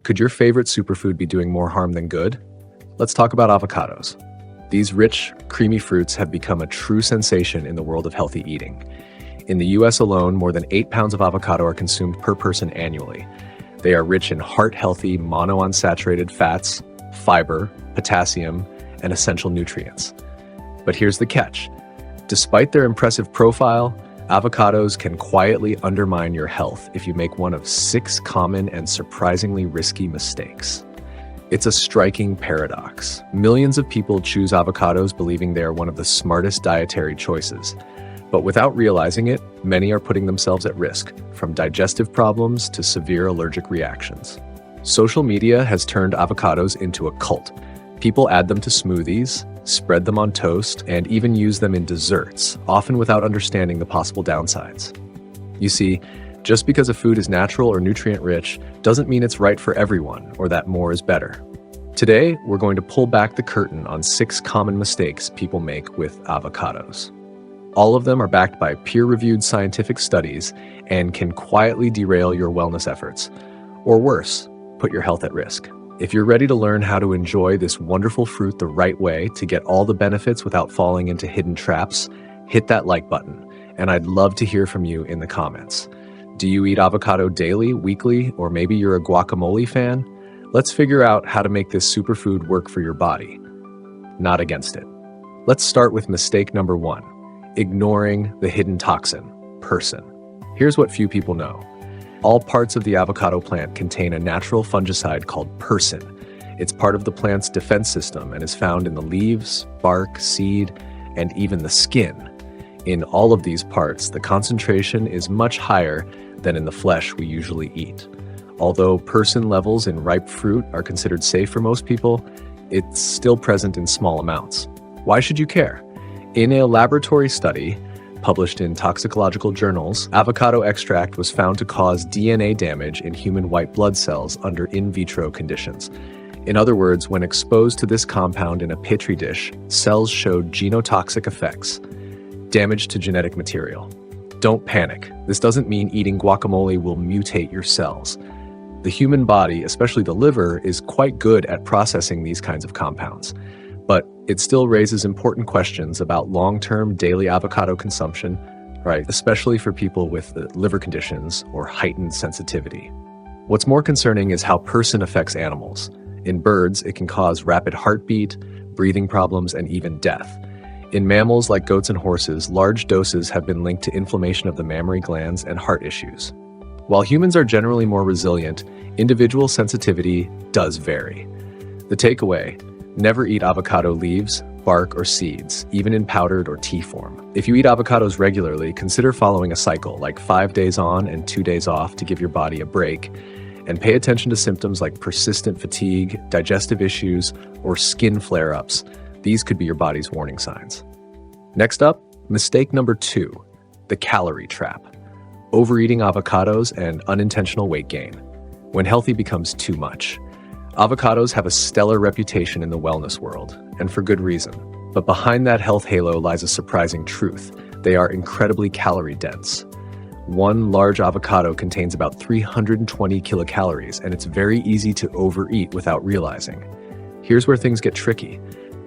Could your favorite superfood be doing more harm than good? Let's talk about avocados. These rich, creamy fruits have become a true sensation in the world of healthy eating. In the US alone, more than 8 pounds of avocado are consumed per person annually. They are rich in heart-healthy monounsaturated fats, fiber, potassium, and essential nutrients. But here's the catch. Despite their impressive profile, avocados can quietly undermine your health if you make one of 6 common and surprisingly risky mistakes. It's a striking paradox. Millions of people choose avocados believing they are one of the smartest dietary choices. But without realizing it, many are putting themselves at risk, from digestive problems to severe allergic reactions. Social media has turned avocados into a cult. People add them to smoothies, spread them on toast, and even use them in desserts, often without understanding the possible downsides. You see, just because a food is natural or nutrient-rich doesn't mean it's right for everyone or that more is better. Today, we're going to pull back the curtain on 6 common mistakes people make with avocados. All of them are backed by peer-reviewed scientific studies and can quietly derail your wellness efforts, or worse, put your health at risk. If you're ready to learn how to enjoy this wonderful fruit the right way to get all the benefits without falling into hidden traps, hit that like button, and I'd love to hear from you in the comments. Do you eat avocado daily, weekly, or maybe you're a guacamole fan? Let's figure out how to make this superfood work for your body, not against it. Let's start with mistake number 1, ignoring the hidden toxin, persin. Here's what few people know. All parts of the avocado plant contain a natural fungicide called persin. It's part of the plant's defense system and is found in the leaves, bark, seed, and even the skin. In all of these parts, the concentration is much higher than in the flesh we usually eat. Although persin levels in ripe fruit are considered safe for most people, it's still present in small amounts. Why should you care? In a laboratory study, published in toxicological journals, avocado extract was found to cause DNA damage in human white blood cells under in vitro conditions. In other words, when exposed to this compound in a petri dish, cells showed genotoxic effects, damage to genetic material. Don't panic. This doesn't mean eating guacamole will mutate your cells. The human body, especially the liver, is quite good at processing these kinds of compounds. But it still raises important questions about long-term daily avocado consumption, right? Especially for people with liver conditions or heightened sensitivity. What's more concerning is how persin affects animals. In birds, it can cause rapid heartbeat, breathing problems, and even death. In mammals like goats and horses, large doses have been linked to inflammation of the mammary glands and heart issues. While humans are generally more resilient, individual sensitivity does vary. The takeaway: never eat avocado leaves, bark, or seeds, even in powdered or tea form. If you eat avocados regularly, consider following a cycle, like 5 days on and 2 days off to give your body a break, and pay attention to symptoms like persistent fatigue, digestive issues, or skin flare-ups. These could be your body's warning signs. Next up, mistake number 2, the calorie trap. Overeating avocados and unintentional weight gain, when healthy becomes too much. Avocados have a stellar reputation in the wellness world, and for good reason. But behind that health halo lies a surprising truth. They are incredibly calorie dense. One large avocado contains about 320 kilocalories, and it's very easy to overeat without realizing. Here's where things get tricky.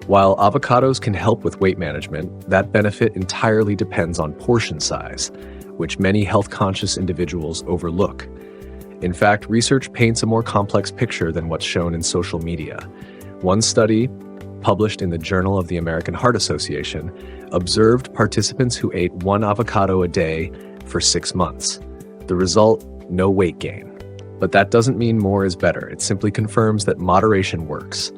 While avocados can help with weight management, that benefit entirely depends on portion size, which many health-conscious individuals overlook. In fact, research paints a more complex picture than what's shown in social media. One study, published in the Journal of the American Heart Association, observed participants who ate 1 avocado a day for 6 months. The result, no weight gain. But that doesn't mean more is better. It simply confirms that moderation works.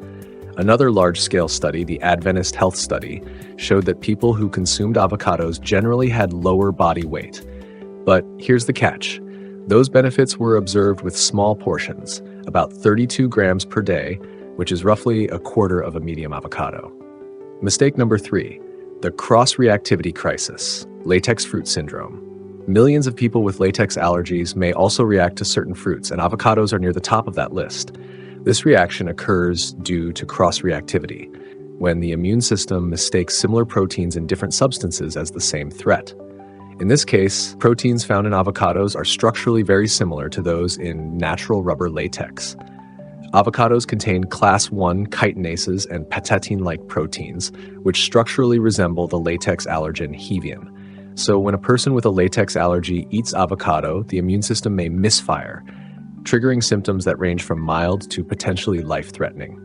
Another large-scale study, the Adventist Health Study, showed that people who consumed avocados generally had lower body weight. But here's the catch. Those benefits were observed with small portions, about 32 grams per day, which is roughly a quarter of a medium avocado. Mistake number 3, the cross-reactivity crisis, latex fruit syndrome. Millions of people with latex allergies may also react to certain fruits, and avocados are near the top of that list. This reaction occurs due to cross-reactivity, when the immune system mistakes similar proteins in different substances as the same threat. In this case, proteins found in avocados are structurally very similar to those in natural rubber latex. Avocados contain class 1 chitinases and patatin-like proteins, which structurally resemble the latex allergen hevein. So when a person with a latex allergy eats avocado, the immune system may misfire, triggering symptoms that range from mild to potentially life-threatening.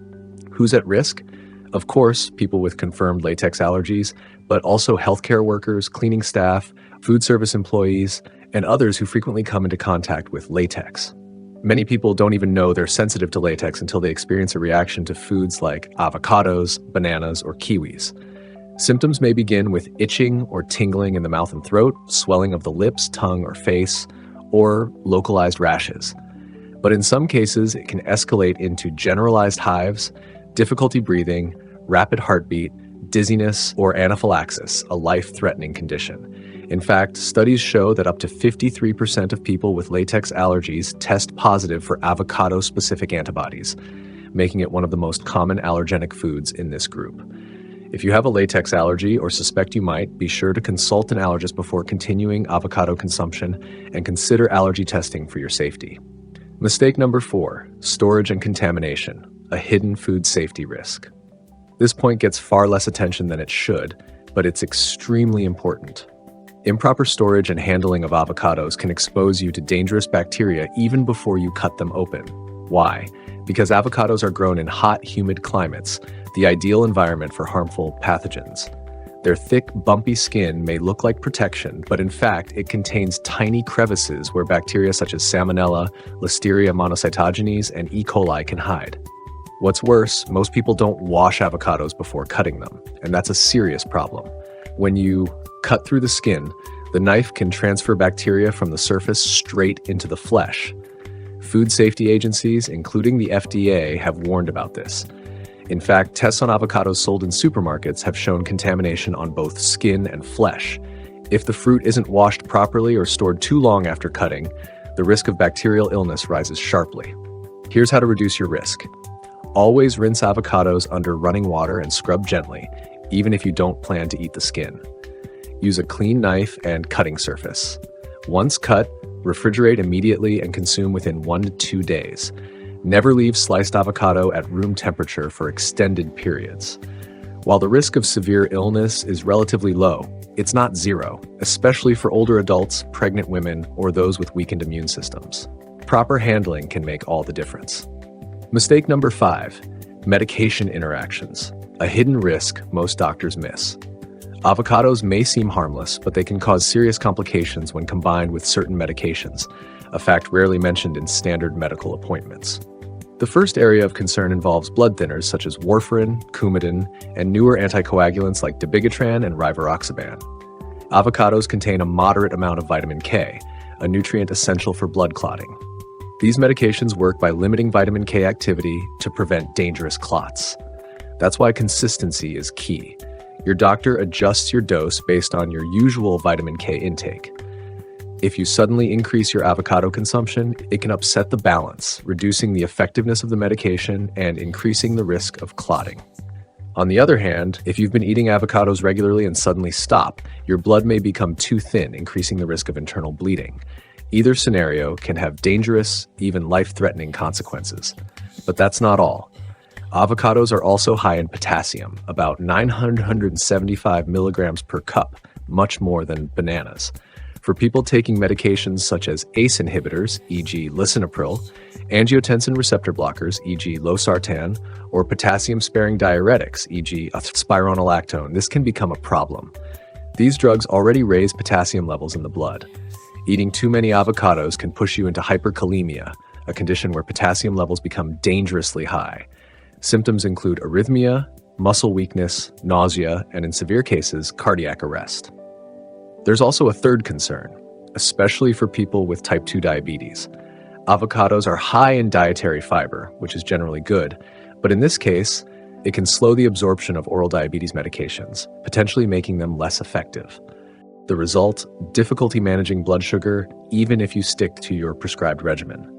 Who's at risk? Of course, people with confirmed latex allergies, but also healthcare workers, cleaning staff, food service employees, and others who frequently come into contact with latex. Many people don't even know they're sensitive to latex until they experience a reaction to foods like avocados, bananas, or kiwis. Symptoms may begin with itching or tingling in the mouth and throat, swelling of the lips, tongue, or face, or localized rashes. But in some cases, it can escalate into generalized hives, difficulty breathing, rapid heartbeat, dizziness, or anaphylaxis, a life-threatening condition. In fact, studies show that up to 53% of people with latex allergies test positive for avocado-specific antibodies, making it one of the most common allergenic foods in this group. If you have a latex allergy or suspect you might, be sure to consult an allergist before continuing avocado consumption and consider allergy testing for your safety. Mistake number 4, storage and contamination, a hidden food safety risk. This point gets far less attention than it should, but it's extremely important. Improper storage and handling of avocados can expose you to dangerous bacteria even before you cut them open. Why? Because avocados are grown in hot, humid climates, the ideal environment for harmful pathogens. Their thick, bumpy skin may look like protection, but in fact, it contains tiny crevices where bacteria such as Salmonella, Listeria monocytogenes, and E. coli can hide. What's worse, most people don't wash avocados before cutting them, and that's a serious problem. When you cut through the skin, the knife can transfer bacteria from the surface straight into the flesh. Food safety agencies, including the FDA, have warned about this. In fact, tests on avocados sold in supermarkets have shown contamination on both skin and flesh. If the fruit isn't washed properly or stored too long after cutting, the risk of bacterial illness rises sharply. Here's how to reduce your risk. Always rinse avocados under running water and scrub gently, even if you don't plan to eat the skin. Use a clean knife and cutting surface. Once cut, refrigerate immediately and consume within 1 to 2 days. Never leave sliced avocado at room temperature for extended periods. While the risk of severe illness is relatively low, it's not zero, especially for older adults, pregnant women, or those with weakened immune systems. Proper handling can make all the difference. Mistake number 5, medication interactions, a hidden risk most doctors miss. Avocados may seem harmless, but they can cause serious complications when combined with certain medications, a fact rarely mentioned in standard medical appointments. The first area of concern involves blood thinners such as warfarin, Coumadin, and newer anticoagulants like dabigatran and rivaroxaban. Avocados contain a moderate amount of vitamin K, a nutrient essential for blood clotting. These medications work by limiting vitamin K activity to prevent dangerous clots. That's why consistency is key. Your doctor adjusts your dose based on your usual vitamin K intake. If you suddenly increase your avocado consumption, it can upset the balance, reducing the effectiveness of the medication and increasing the risk of clotting. On the other hand, if you've been eating avocados regularly and suddenly stop, your blood may become too thin, increasing the risk of internal bleeding. Either scenario can have dangerous, even life-threatening consequences. But that's not all. Avocados are also high in potassium, about 975 milligrams per cup, much more than bananas. For people taking medications such as ACE inhibitors, e.g. lisinopril, angiotensin receptor blockers, e.g. losartan, or potassium-sparing diuretics, e.g. spironolactone, this can become a problem. These drugs already raise potassium levels in the blood. Eating too many avocados can push you into hyperkalemia, a condition where potassium levels become dangerously high. Symptoms include arrhythmia, muscle weakness, nausea, and in severe cases, cardiac arrest. There's also a third concern, especially for people with type 2 diabetes. Avocados are high in dietary fiber, which is generally good, but in this case, it can slow the absorption of oral diabetes medications, potentially making them less effective. The result, difficulty managing blood sugar, even if you stick to your prescribed regimen.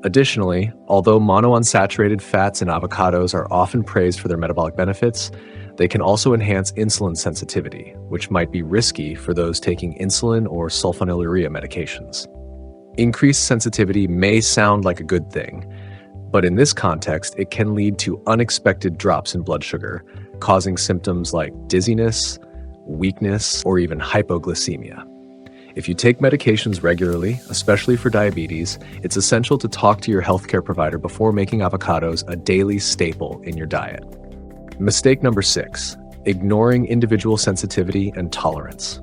Additionally, although monounsaturated fats in avocados are often praised for their metabolic benefits, they can also enhance insulin sensitivity, which might be risky for those taking insulin or sulfonylurea medications. Increased sensitivity may sound like a good thing, But in this context, it can lead to unexpected drops in blood sugar, causing symptoms like dizziness, weakness, or even hypoglycemia. If you take medications regularly, especially for diabetes, it's essential to talk to your healthcare provider before making avocados a daily staple in your diet. Mistake number 6, ignoring individual sensitivity and tolerance.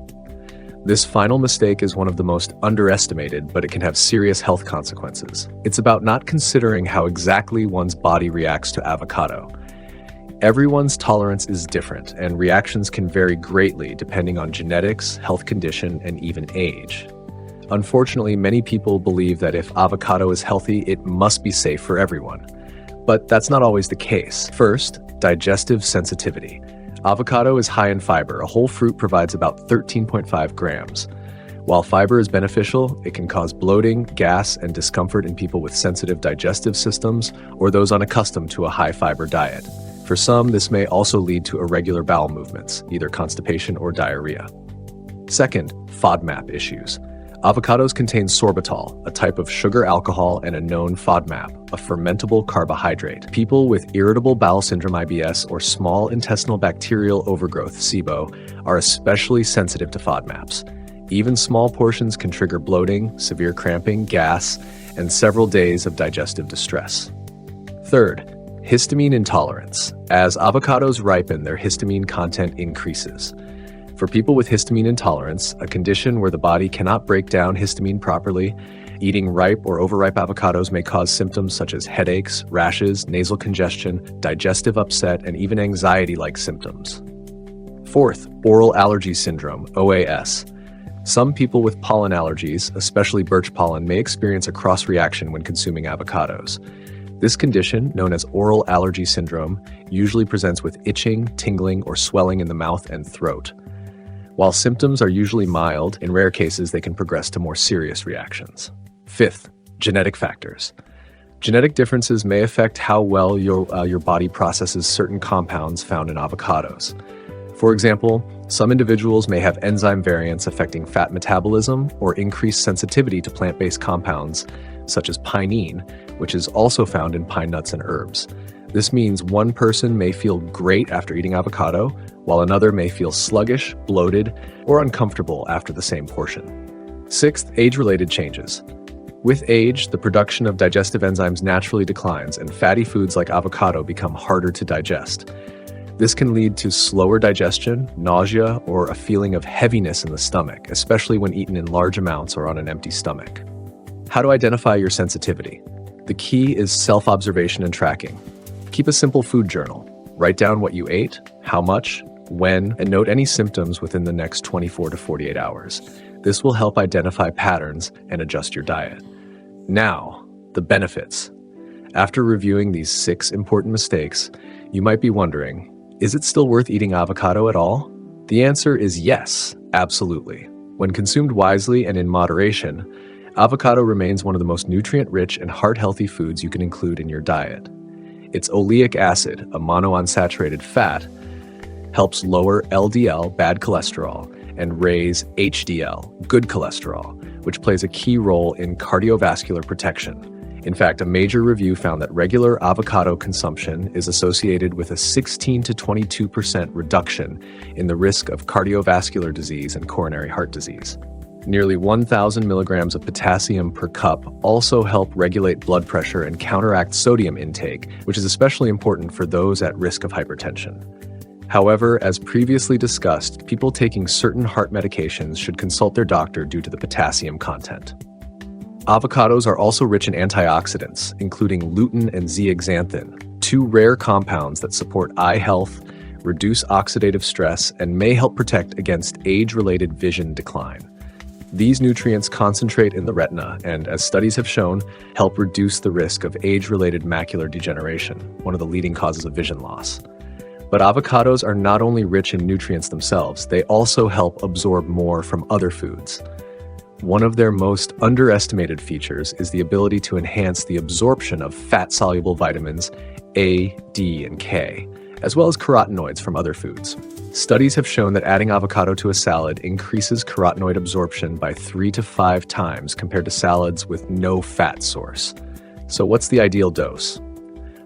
This final mistake is one of the most underestimated, but it can have serious health consequences. It's about not considering how exactly one's body reacts to avocado. Everyone's tolerance is different, and reactions can vary greatly depending on genetics, health condition, and even age. Unfortunately, many people believe that if avocado is healthy, it must be safe for everyone. But that's not always the case. First, digestive sensitivity. Avocado is high in fiber. A whole fruit provides about 13.5 grams. While fiber is beneficial, it can cause bloating, gas, and discomfort in people with sensitive digestive systems or those unaccustomed to a high-fiber diet. For some, this may also lead to irregular bowel movements, either constipation or diarrhea. Second, FODMAP issues. Avocados contain sorbitol, a type of sugar alcohol, and a known FODMAP, a fermentable carbohydrate. People with irritable bowel syndrome (IBS) or small intestinal bacterial overgrowth (SIBO) are especially sensitive to FODMAPs. Even small portions can trigger bloating, severe cramping, gas, and several days of digestive distress. Third, histamine intolerance. As avocados ripen, their histamine content increases. For people with histamine intolerance, a condition where the body cannot break down histamine properly, eating ripe or overripe avocados may cause symptoms such as headaches, rashes, nasal congestion, digestive upset, and even anxiety-like symptoms. Fourth, oral allergy syndrome, OAS. Some people with pollen allergies, especially birch pollen, may experience a cross-reaction when consuming avocados. This condition, known as oral allergy syndrome, usually presents with itching, tingling, or swelling in the mouth and throat. While symptoms are usually mild, in rare cases they can progress to more serious reactions. Fifth, genetic factors. Genetic differences may affect how well your body processes certain compounds found in avocados. For example, some individuals may have enzyme variance affecting fat metabolism or increased sensitivity to plant-based compounds, such as pinene, which is also found in pine nuts and herbs. This means one person may feel great after eating avocado, while another may feel sluggish, bloated, or uncomfortable after the same portion. Sixth, age-related changes. With age, the production of digestive enzymes naturally declines, and fatty foods like avocado become harder to digest. This can lead to slower digestion, nausea, or a feeling of heaviness in the stomach, especially when eaten in large amounts or on an empty stomach. How to identify your sensitivity? The key is self-observation and tracking. Keep a simple food journal. Write down what you ate, how much, when, and note any symptoms within the next 24 to 48 hours. This will help identify patterns and adjust your diet. Now, the benefits. After reviewing these 6 important mistakes, you might be wondering, is it still worth eating avocado at all? The answer is yes, absolutely. When consumed wisely and in moderation, avocado remains one of the most nutrient-rich and heart-healthy foods you can include in your diet. Its oleic acid, a monounsaturated fat, helps lower LDL, bad cholesterol, and raise HDL, good cholesterol, which plays a key role in cardiovascular protection. In fact, a major review found that regular avocado consumption is associated with a 16 to 22% reduction in the risk of cardiovascular disease and coronary heart disease. Nearly 1,000 milligrams of potassium per cup also help regulate blood pressure and counteract sodium intake, which is especially important for those at risk of hypertension. However, as previously discussed, people taking certain heart medications should consult their doctor due to the potassium content. Avocados are also rich in antioxidants, including lutein and zeaxanthin, 2 rare compounds that support eye health, reduce oxidative stress, and may help protect against age-related vision decline. These nutrients concentrate in the retina and, as studies have shown, help reduce the risk of age-related macular degeneration, one of the leading causes of vision loss. But avocados are not only rich in nutrients themselves, they also help absorb more from other foods. One of their most underestimated features is the ability to enhance the absorption of fat-soluble vitamins A, D, and K, as well as carotenoids from other foods. Studies have shown that adding avocado to a salad increases carotenoid absorption by 3 to 5 times compared to salads with no fat source. So what's the ideal dose?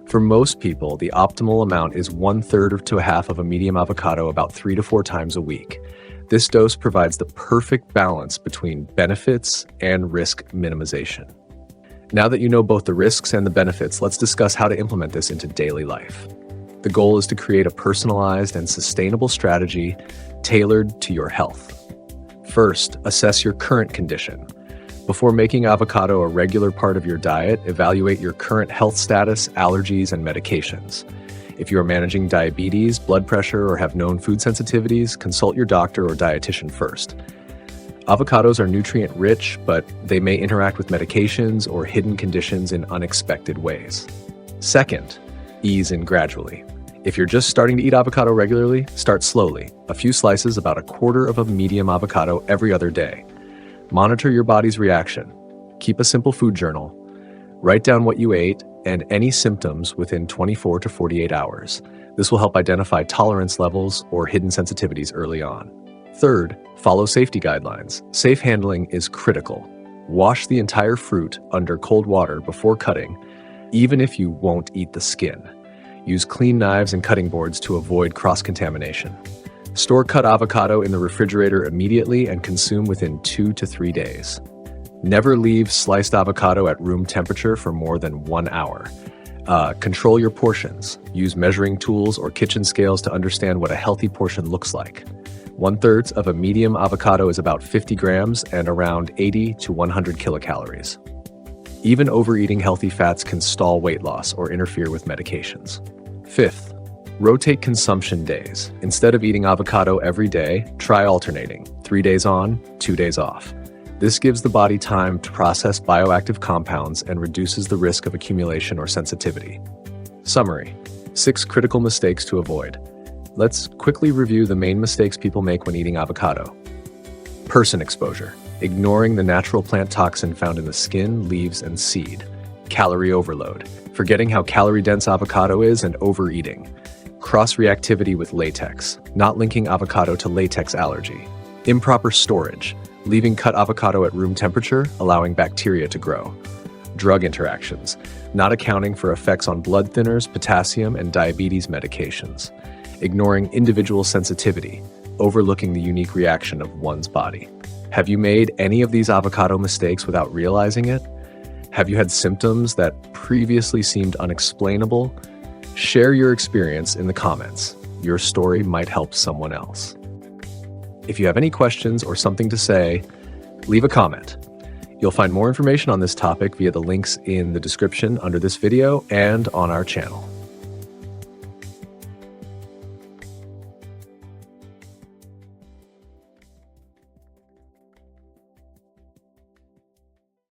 For most people, the optimal amount is 1/3 to a half of a medium avocado about 3 to 4 times a week. This dose provides the perfect balance between benefits and risk minimization. Now that you know both the risks and the benefits, let's discuss how to implement this into daily life. The goal is to create a personalized and sustainable strategy tailored to your health. First, assess your current condition. Before making avocado a regular part of your diet, evaluate your current health status, allergies, and medications. If you are managing diabetes, blood pressure, or have known food sensitivities, consult your doctor or dietitian first. Avocados are nutrient-rich, but they may interact with medications or hidden conditions in unexpected ways. Second, ease in gradually. If you're just starting to eat avocado regularly, start slowly. A few slices, about 1/4 of a medium avocado every other day. Monitor your body's reaction. Keep a simple food journal. Write down what you ate and any symptoms within 24 to 48 hours. This will help identify tolerance levels or hidden sensitivities early on. Third, follow safety guidelines. Safe handling is critical. Wash the entire fruit under cold water before cutting, even if you won't eat the skin. Use clean knives and cutting boards to avoid cross-contamination. Store cut avocado in the refrigerator immediately and consume within 2 to 3 days. Never leave sliced avocado at room temperature for more than 1 hour. Control your portions. Use measuring tools or kitchen scales to understand what a healthy portion looks like. 1/3 of a medium avocado is about 50 grams and around 80 to 100 kilocalories. Even overeating healthy fats can stall weight loss or interfere with medications. Fifth, rotate consumption days. Instead of eating avocado every day, try alternating, 3 days on, 2 days off. This gives the body time to process bioactive compounds and reduces the risk of accumulation or sensitivity. Summary: 6 critical mistakes to avoid. Let's quickly review the main mistakes people make when eating avocado. Person exposure. Ignoring the natural plant toxin found in the skin, leaves, and seed. Calorie overload. Forgetting how calorie-dense avocado is and overeating. Cross-reactivity with latex. Not linking avocado to latex allergy. Improper storage. Leaving cut avocado at room temperature, allowing bacteria to grow. Drug interactions. Not accounting for effects on blood thinners, potassium, and diabetes medications. Ignoring individual sensitivity. Overlooking the unique reaction of one's body. Have you made any of these avocado mistakes without realizing it? Have you had symptoms that previously seemed unexplainable? Share your experience in the comments. Your story might help someone else. If you have any questions or something to say, leave a comment. You'll find more information on this topic via the links in the description under this video and on our channel.